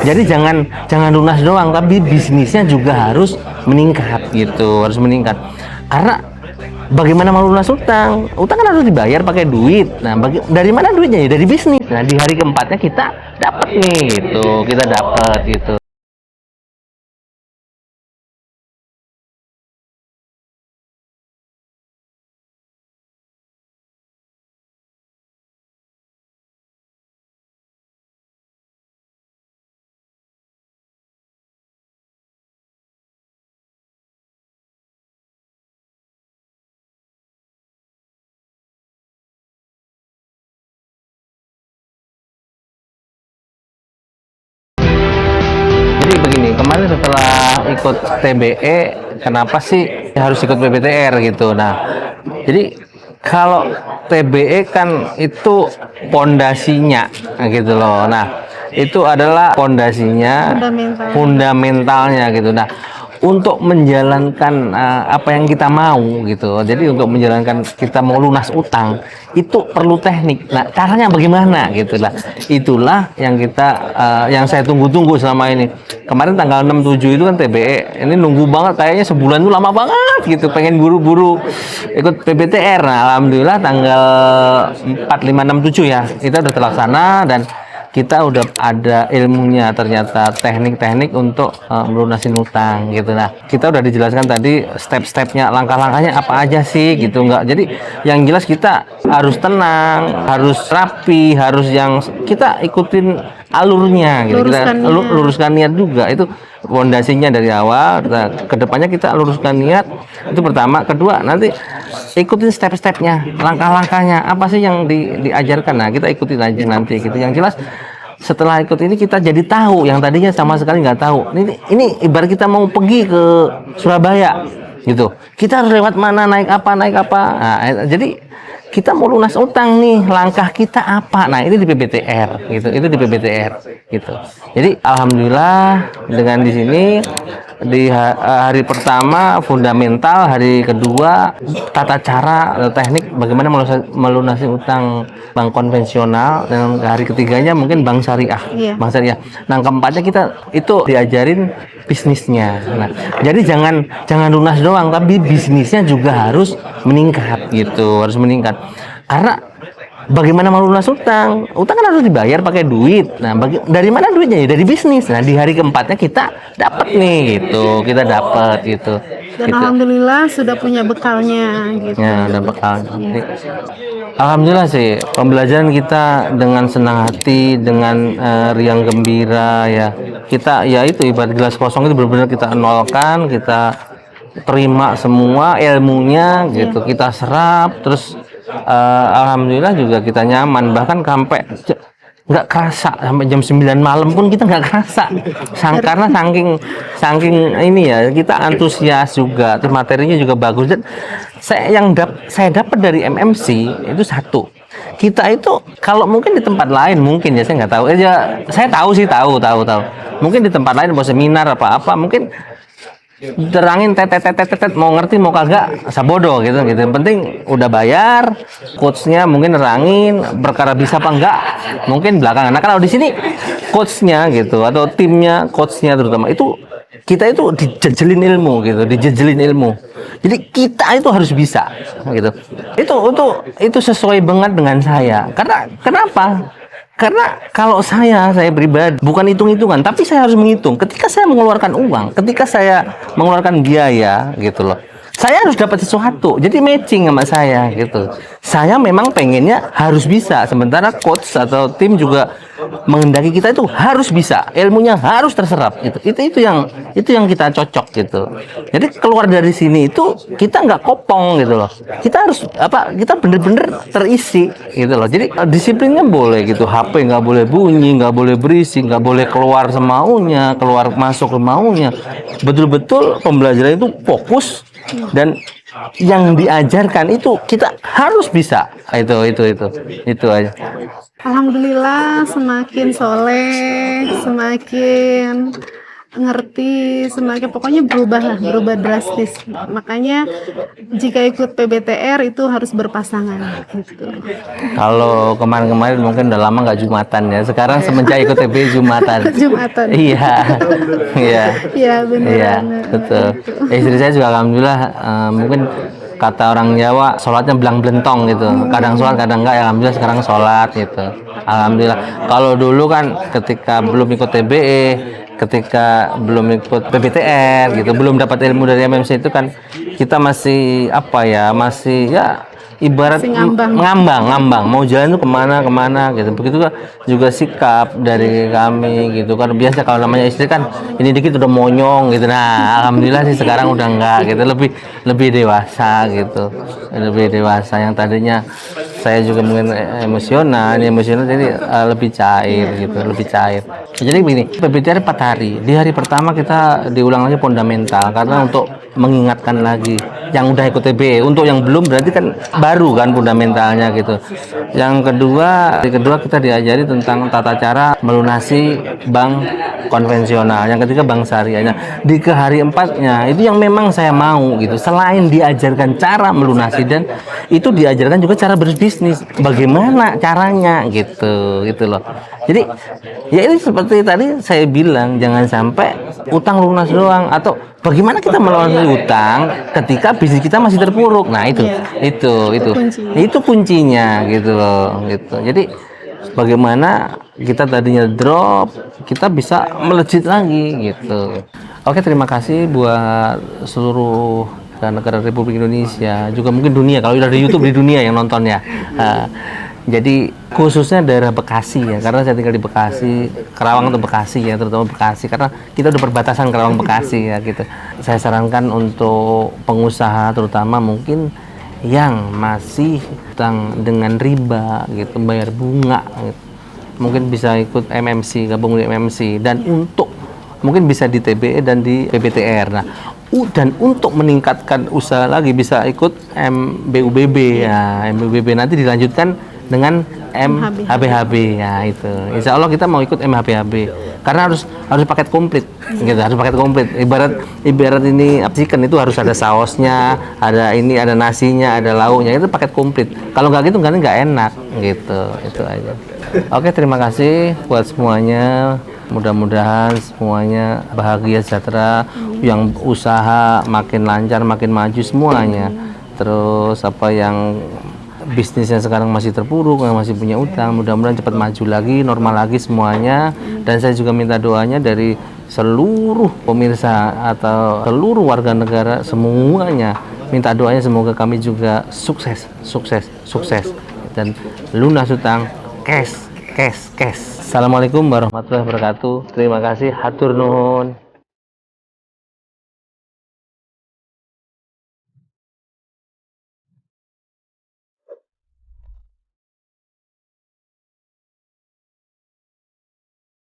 Jadi jangan jangan lunas doang, tapi bisnisnya juga harus meningkat gitu, harus meningkat. Karena bagaimana mau lunas utang? Utang kan harus dibayar pakai duit. Nah, dari mana duitnya ya? Dari bisnis. Nah, di hari keempatnya kita dapat nih, gitu. Kita dapat gitu. Jadi begini, kemarin setelah ikut TBE, kenapa sih harus ikut PPTR gitu? Nah, jadi kalau TBE kan itu pondasinya gitu loh. Nah, itu adalah pondasinya, fundamentalnya gitu. Nah, untuk menjalankan apa yang kita mau gitu. Jadi untuk menjalankan kita mau lunas utang itu perlu teknik. Nah, caranya bagaimana gitu lah. Itulah yang yang saya tunggu-tunggu selama ini. Kemarin tanggal 6 7 itu kan TBE. Ini nunggu banget, kayaknya sebulan tuh lama banget gitu. Pengen buru-buru ikut PPTR. Nah, alhamdulillah tanggal 4 5 6 7 ya. Kita udah terlaksana dan kita udah ada ilmunya, ternyata teknik-teknik untuk melunasin utang gitu. Nah, kita udah dijelaskan tadi step-stepnya, langkah-langkahnya apa aja sih gitu. Enggak, jadi yang jelas kita harus tenang, harus rapi, harus yang kita ikutin alurnya gitu. Kita luruskan niat juga, itu fondasinya dari awal. Nah, kedepannya kita luruskan niat, itu pertama. Kedua, nanti ikutin step-stepnya, langkah-langkahnya apa sih yang diajarkan. Nah, kita ikutin aja nanti gitu. Yang jelas setelah ikut ini kita jadi tahu yang tadinya sama sekali nggak tahu. Ini ibarat kita mau pergi ke Surabaya gitu, kita harus lewat mana, naik apa. Nah, jadi kita mau lunas utang nih, langkah kita apa? Nah, ini di PPTR gitu, itu di PPTR gitu. Jadi alhamdulillah dengan di sini di hari pertama fundamental, hari kedua tata cara atau teknik bagaimana melunasi utang bank konvensional, dan hari ketiganya mungkin bank syariah. Bank syariah. Nah, keempatnya kita itu diajarin bisnisnya. Nah, jadi jangan lunas doang, tapi bisnisnya juga harus meningkat gitu, harus meningkat. Karena bagaimana mau lunas utang? Utang kan harus dibayar pakai duit. Nah, dari mana duitnya ya? Dari bisnis. Nah, di hari keempatnya kita dapat nih gitu. Kita dapat gitu. Dan gitu. alhamdulillah sudah punya bekalnya gitu. Ya, ada bekal. Jadi, alhamdulillah sih pembelajaran kita dengan senang hati, dengan riang gembira ya. Kita ya itu ibarat gelas kosong itu benar-benar kita nolkan, kita terima semua ilmunya gitu, kita serap, terus alhamdulillah juga kita nyaman, bahkan sampai nggak kerasa sampai jam 9 malam pun kita nggak kerasa. Karena saking ini ya, kita antusias juga, terus materinya juga bagus. Dan saya dapat dari MMC itu satu, kita itu kalau mungkin di tempat lain mungkin ya saya nggak tahu ya, saya tahu sih, tahu mungkin di tempat lain mau seminar apa mungkin terangin tetet mau ngerti mau kagak sabodo gitu. Yang penting udah bayar, coachnya mungkin nerangin perkara bisa apa enggak mungkin belakangan. Nah, kalau di sini coachnya gitu atau timnya, coachnya terutama itu kita itu dijejelin ilmu gitu, jadi kita itu harus bisa gitu. Itu sesuai banget dengan saya. Karena kenapa? Karena kalau saya pribadi bukan hitung-hitungan, tapi saya harus menghitung. Ketika saya mengeluarkan uang, ketika saya mengeluarkan biaya gitu loh, saya harus dapat sesuatu. Jadi matching sama saya gitu. Saya memang pengennya harus bisa, sementara coach atau tim juga menghendaki kita itu harus bisa, ilmunya harus terserap gitu. Itu yang kita cocok gitu. Jadi keluar dari sini itu kita nggak kopong gitu loh. Kita harus kita bener-bener terisi gitu loh. Jadi disiplinnya boleh gitu. HP nggak boleh bunyi, nggak boleh berisik, nggak boleh keluar semaunya, keluar masuk semaunya. Betul-betul pembelajaran itu fokus, dan yang diajarkan itu kita harus bisa. Itu aja. Alhamdulillah semakin soleh, semakin ngerti, semakin pokoknya berubah drastis. Makanya jika ikut PBTR itu harus berpasangan gitu. Kalau kemarin-kemarin mungkin udah lama nggak Jumatan ya. Sekarang semenjak ikut TBE Jumatan. Jumatan. Iya, iya, Iya benar. iya, betul. Istri saya juga alhamdulillah mungkin kata orang Jawa sholatnya belang belentong gitu. Kadang sholat, kadang enggak. Ya, alhamdulillah sekarang sholat gitu. Alhamdulillah. Kalau dulu kan ketika belum ikut TBE, ketika belum ikut PBTR gitu, belum dapat ilmu dari MMC itu kan kita masih apa ya, masih ya ibarat Masih ngambang. ngambang mau jalan tuh kemana gitu. Begitu juga sikap dari kami gitu kan. Biasa kalau namanya istri kan ini dikit udah monyong gitu. Nah alhamdulillah sih sekarang udah enggak gitu, lebih dewasa gitu, lebih dewasa. Yang tadinya saya juga mungkin emosional jadi lebih cair gitu, lebih cair. Jadi begini, PBTR 4 hari. Di hari pertama kita diulang lagi fundamental karena untuk mengingatkan lagi yang udah ikut TBE. Untuk yang belum berarti kan baru kan fundamentalnya gitu. Yang kedua, kita diajari tentang tata cara melunasi bank konvensional. Yang ketiga bank syariah. Nah, di ke hari empatnya itu yang memang saya mau gitu. Selain diajarkan cara melunasi dan itu diajarkan juga cara berbisnis. Bagaimana caranya gitu loh. Jadi ya ini seperti tadi saya bilang, jangan sampai utang lunas doang, atau bagaimana kita melunasi utang ketika bisnis kita masih terpuruk. Nah itu itu kuncinya gitu loh gitu. Jadi bagaimana kita tadinya drop, kita bisa melejit lagi gitu. Oke, terima kasih buat seluruh negara Republik Indonesia, juga mungkin dunia, kalau udah di YouTube di dunia yang nonton ya. Jadi khususnya daerah Bekasi ya, karena saya tinggal di Bekasi, Karawang atau Bekasi ya, terutama Bekasi karena kita udah perbatasan Karawang Bekasi ya gitu. Saya sarankan untuk pengusaha terutama mungkin yang masih utang dengan riba gitu, bayar bunga gitu. Mungkin bisa ikut MMC, gabung di MMC, dan untuk mungkin bisa di TBE dan di PBTR. Nah, dan untuk meningkatkan usaha lagi bisa ikut MBUBB ya. MBUBB nanti dilanjutkan dengan MHBHB ya itu. Insya Allah kita mau ikut MHBHB karena harus paket komplit gitu, harus paket komplit. Ibarat ini chicken itu harus ada sausnya, ada ini, ada nasinya, ada lauknya, itu paket komplit. Kalau nggak gitu nggak enak gitu. Itu aja. Oke, terima kasih buat semuanya. Mudah-mudahan semuanya bahagia, sejahtera, yang usaha makin lancar, makin maju semuanya. Terus apa yang bisnisnya sekarang masih terpuruk, yang masih punya utang, mudah-mudahan cepat maju lagi, normal lagi semuanya. Dan saya juga minta doanya dari seluruh pemirsa atau seluruh warga negara semuanya, minta doanya semoga kami juga sukses dan lunas utang, cash. Assalamualaikum warahmatullahi wabarakatuh. Terima kasih, hatur nuhun.